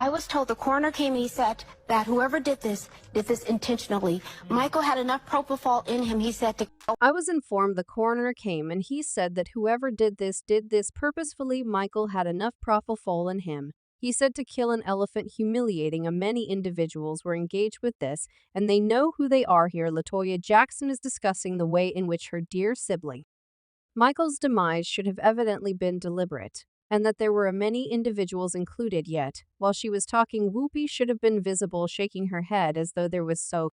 I was told the coroner came and he said that whoever did this intentionally. Michael had enough propofol in him, he said, to I was informed the coroner came and he said that whoever did this purposefully. Michael had enough propofol in him. He said to kill an elephant, humiliating. Many individuals were engaged with this, and they know who they are here. Latoya Jackson is discussing the way in which her dear sibling Michael's demise should have evidently been deliberate, and that there were many individuals included. Yet, while she was talking, Whoopi should have been visible, shaking her head as though there was so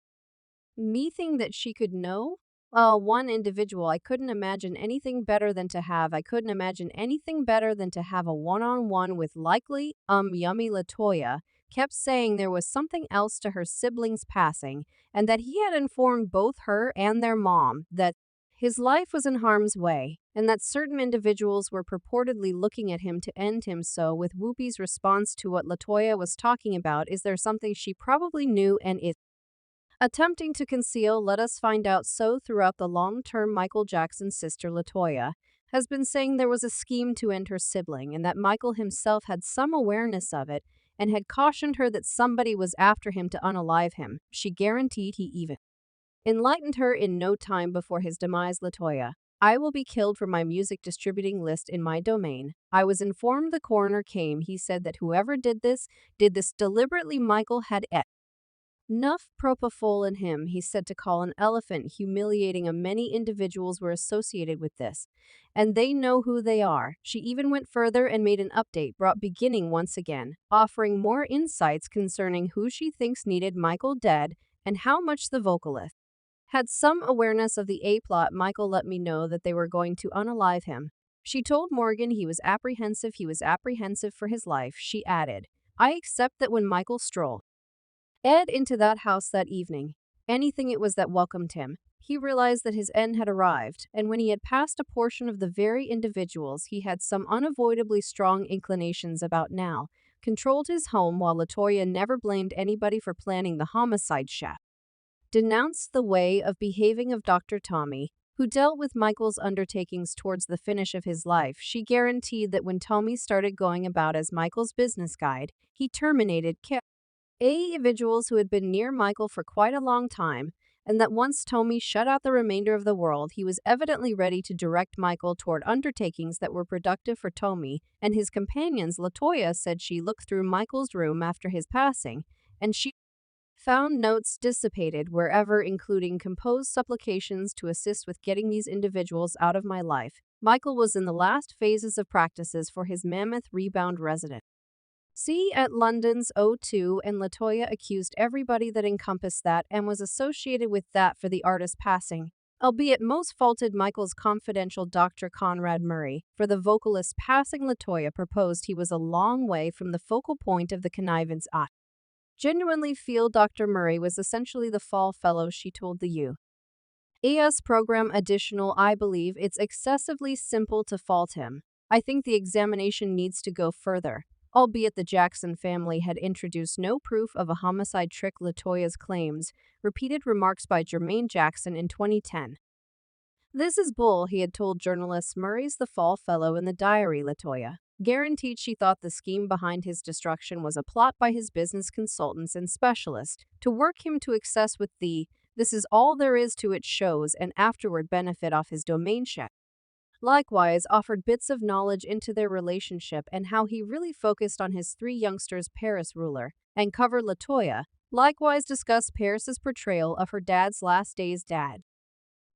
thing that she could know. One individual. I couldn't imagine anything better than to have a one-on-one with likely, yummy. Latoya kept saying there was something else to her siblings' passing, and that he had informed both her and their mom that his life was in harm's way, and that certain individuals were purportedly looking at him to end him. So, with Whoopi's response to what Latoya was talking about, is there something she probably knew and is attempting to conceal? Let us find out. So, throughout the long term, Michael Jackson's sister Latoya has been saying there was a scheme to end her sibling, and that Michael himself had some awareness of it, and had cautioned her that somebody was after him to unalive him. She guaranteed he even enlightened her in no time before his demise. Latoya: I will be killed for my music distributing list in my domain. I was informed the coroner came. He said that whoever did this deliberately. Michael had enough propofol in him, he said, to call an elephant, humiliating. Many individuals were associated with this, and they know who they are. She even went further and made an update brought beginning once again, offering more insights concerning who she thinks needed Michael dead and how much the vocalist had some awareness of the A-plot. Michael let me know that they were going to unalive him. She told Morgan he was apprehensive for his life. She added, I accept that when Michael strolled into that house that evening, anything it was that welcomed him, he realized that his end had arrived, and when he had passed a portion of the very individuals he had some unavoidably strong inclinations about now, controlled his home. While Latoya never blamed anybody for planning the homicide, chef denounced the way of behaving of Dr. Tommy, who dealt with Michael's undertakings towards the finish of his life. She guaranteed that when Tommy started going about as Michael's business guide, he terminated individuals who had been near Michael for quite a long time, and that once Tommy shut out the remainder of the world, he was evidently ready to direct Michael toward undertakings that were productive for Tommy and his companions. Latoya said she looked through Michael's room after his passing, and she found notes dissipated wherever, including composed supplications to assist with getting these individuals out of my life. Michael was in the last phases of practices for his mammoth rebound resident. See at London's O2, and Latoya accused everybody that encompassed that and was associated with that for the artist's passing, albeit most faulted Michael's confidential Dr. Conrad Murray. For the vocalist's passing, Latoya proposed he was a long way from the focal point of the connivance. I genuinely feel Dr. Murray was essentially the fall fellow, she told the U.S. program. Additional, I believe it's excessively simple to fault him. I think the examination needs to go further. Albeit the Jackson family had introduced no proof of a homicide trick. Latoya's claims, repeated remarks by Jermaine Jackson in 2010. This is bull, he had told journalists. Murray's the fall fellow in the diary. Latoya guaranteed she thought the scheme behind his destruction was a plot by his business consultants and specialists to work him to excess with the "this is all there is to it" shows and afterward benefit off his domain check. Likewise, offered bits of knowledge into their relationship and how he really focused on his three youngsters. Paris Ruler and cover Latoya likewise discussed Paris's portrayal of her dad's last days. Dad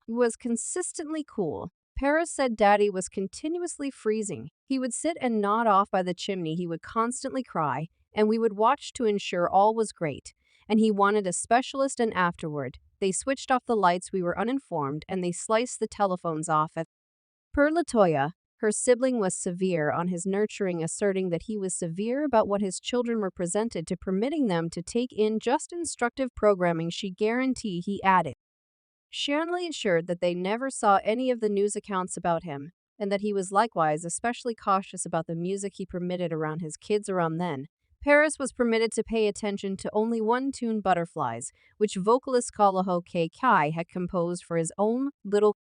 was consistently cool. Paris said Daddy was continuously freezing. He would sit and nod off by the chimney. He would constantly cry, and we would watch to ensure all was great. And he wanted a specialist, and afterward, they switched off the lights. We were uninformed, and they sliced the telephones off. Per Latoya, her sibling was severe on his nurturing, asserting that he was severe about what his children were presented to, permitting them to take in just instructive programming. She guaranteed, he added. Shanley assured that they never saw any of the news accounts about him, and that he was likewise especially cautious about the music he permitted around his kids. Around then, Paris was permitted to pay attention to only one tune, Butterflies, which vocalist Kalaho K. Kai had composed for his own little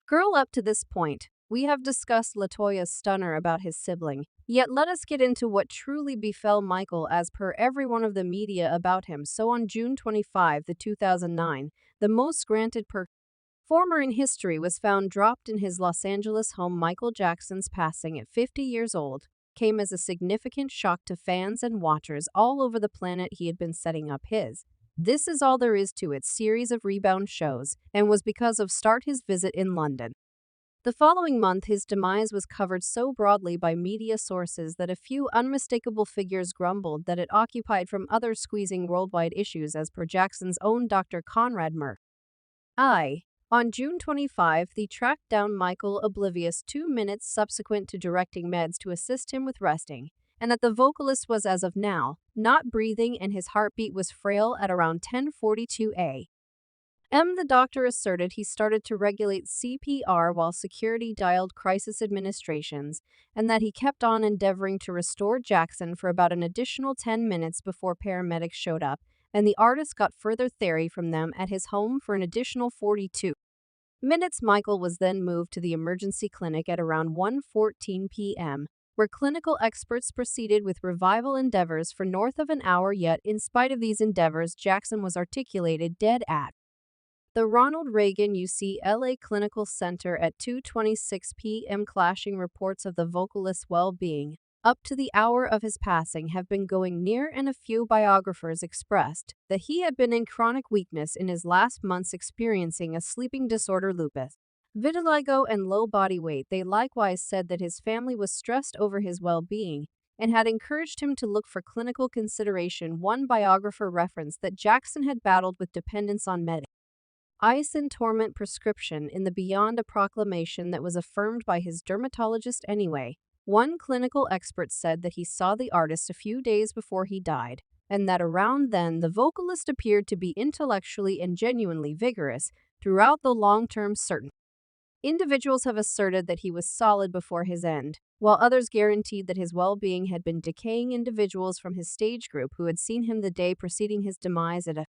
girl. Up to this point, We have discussed Latoya's stunner about his sibling, yet let us get into what truly befell Michael as per every one of the media about him. So on June 25, 2009, the most granted performer in history was found dropped in his Los Angeles home. Michael Jackson's passing at 50 years old came as a significant shock to fans and watchers all over the planet. He had been setting up his "This Is All There Is to It" series of rebound shows and was because of start his visit in London. The following month, his demise was covered so broadly by media sources that a few unmistakable figures grumbled that it occupied from other squeezing worldwide issues, as per Jackson's own Dr. Conrad Murray. On June 25, they tracked down Michael oblivious 2 minutes subsequent to directing meds to assist him with resting, and that the vocalist was, as of now, not breathing and his heartbeat was frail at around 10:42 a.m. The doctor asserted he started to regulate CPR while security dialed crisis administrations, and that he kept on endeavoring to restore Jackson for about an additional 10 minutes before paramedics showed up, and the artist got further therapy from them at his home for an additional 42 minutes. Michael was then moved to the emergency clinic at around 1:14 p.m., where clinical experts proceeded with revival endeavors for north of an hour. Yet, in spite of these endeavors, Jackson was articulated dead at the Ronald Reagan UCLA Clinical Center at 2:26 p.m. Clashing reports of the vocalist's well-being up to the hour of his passing have been going near, and a few biographers expressed that he had been in chronic weakness in his last months, experiencing a sleeping disorder, lupus, vitiligo, and low body weight. They likewise said that his family was stressed over his well-being and had encouraged him to look for clinical consideration. One biographer referenced that Jackson had battled with dependence on ice and torment prescription in the beyond, a proclamation that was affirmed by his dermatologist anyway. One clinical expert said that he saw the artist a few days before he died, and that around then the vocalist appeared to be intellectually and genuinely vigorous throughout the long term. Certain individuals have asserted that he was solid before his end, while others guaranteed that his well-being had been decaying. Individuals from his stage group who had seen him the day preceding his demise at a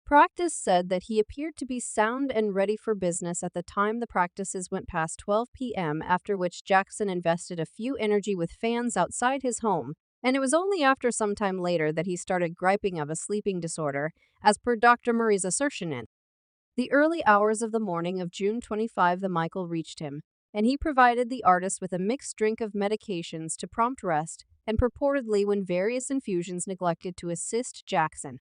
practice said that he appeared to be sound and ready for business at the time the practices went past 12 p.m., after which Jackson invested a few energy with fans outside his home, and it was only after some time later that he started griping of a sleeping disorder, as per Dr. Murray's assertion. In the early hours of the morning of June 25, the Michael reached him, and he provided the artist with a mixed drink of medications to prompt rest, and purportedly when various infusions neglected to assist Jackson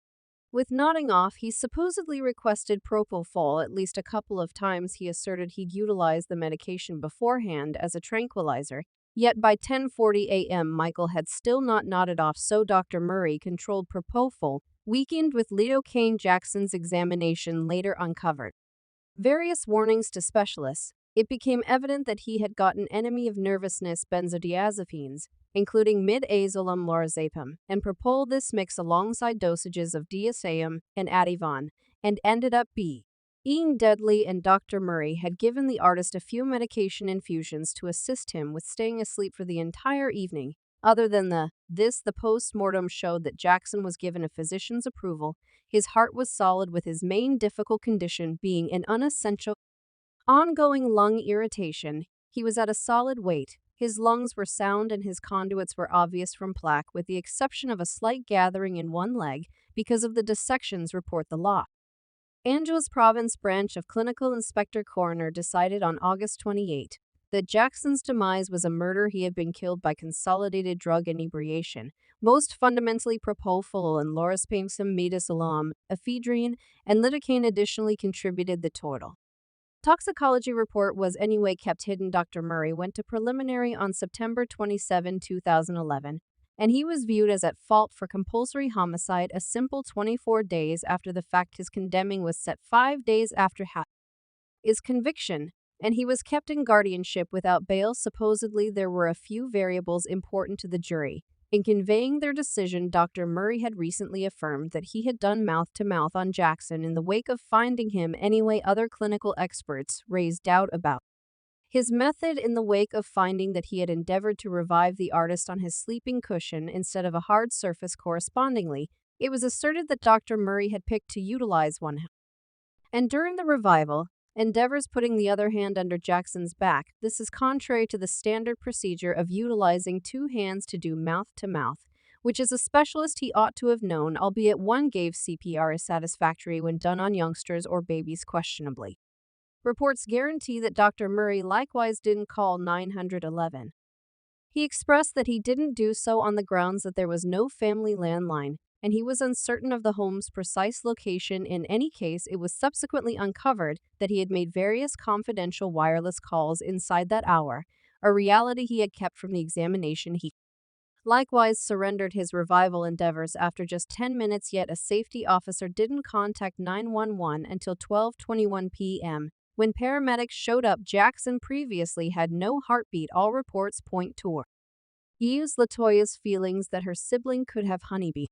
with nodding off, he supposedly requested propofol at least a couple of times. He asserted he'd utilized the medication beforehand as a tranquilizer, yet by 10:40 a.m. Michael had still not nodded off, so Dr. Murray controlled propofol, weakened with lidocaine. Jackson's examination later uncovered various warnings to specialists. It became evident that he had gotten enemy of nervousness benzodiazepines, including midazolam, lorazepam, and propofol. This mix alongside dosages of diazepam and Ativan, and ended up being deadly, and Dr. Murray had given the artist a few medication infusions to assist him with staying asleep for the entire evening. Other than the post-mortem showed that Jackson was given a physician's approval. His heart was solid, with his main difficult condition being an unessential ongoing lung irritation. He was at a solid weight. His lungs were sound and his conduits were obvious from plaque, with the exception of a slight gathering in one leg because of the dissections, report the Los Angeles Province Branch of Clinical Inspector Coroner decided on August 28 that Jackson's demise was a murder. He had been killed by consolidated drug inebriation, most fundamentally propofol and lorazepam, midazolam, ephedrine, and lidocaine additionally contributed. The total toxicology report was anyway kept hidden. Dr. Murray went to preliminary on September 27, 2011, and he was viewed as at fault for compulsory homicide a simple 24 days after the fact. His condemning was set 5 days after his conviction, and he was kept in guardianship without bail. Supposedly, there were a few variables important to the jury. In conveying their decision, Dr. Murray had recently affirmed that he had done mouth-to-mouth on Jackson in the wake of finding him anyway. Other clinical experts raised doubt about his method in the wake of finding that he had endeavored to revive the artist on his sleeping cushion instead of a hard surface. Correspondingly, it was asserted that Dr. Murray had picked to utilize one, and during the revival, Endeavors putting the other hand under Jackson's back. This is contrary to the standard procedure of utilizing two hands to do mouth-to-mouth, which is a specialist he ought to have known, albeit one gave CPR as satisfactory when done on youngsters or babies questionably. Reports guarantee that Dr. Murray likewise didn't call 911. He expressed that he didn't do so on the grounds that there was no family landline, and he was uncertain of the home's precise location. In any case, it was subsequently uncovered that he had made various confidential wireless calls inside that hour, a reality he had kept from the examination. He likewise surrendered his revival endeavors after just 10 minutes, yet a safety officer didn't contact 911 until 12:21 p.m. When paramedics showed up. Jackson previously had no heartbeat. All reports point toward. He used Latoya's feelings that her sibling could have honeybee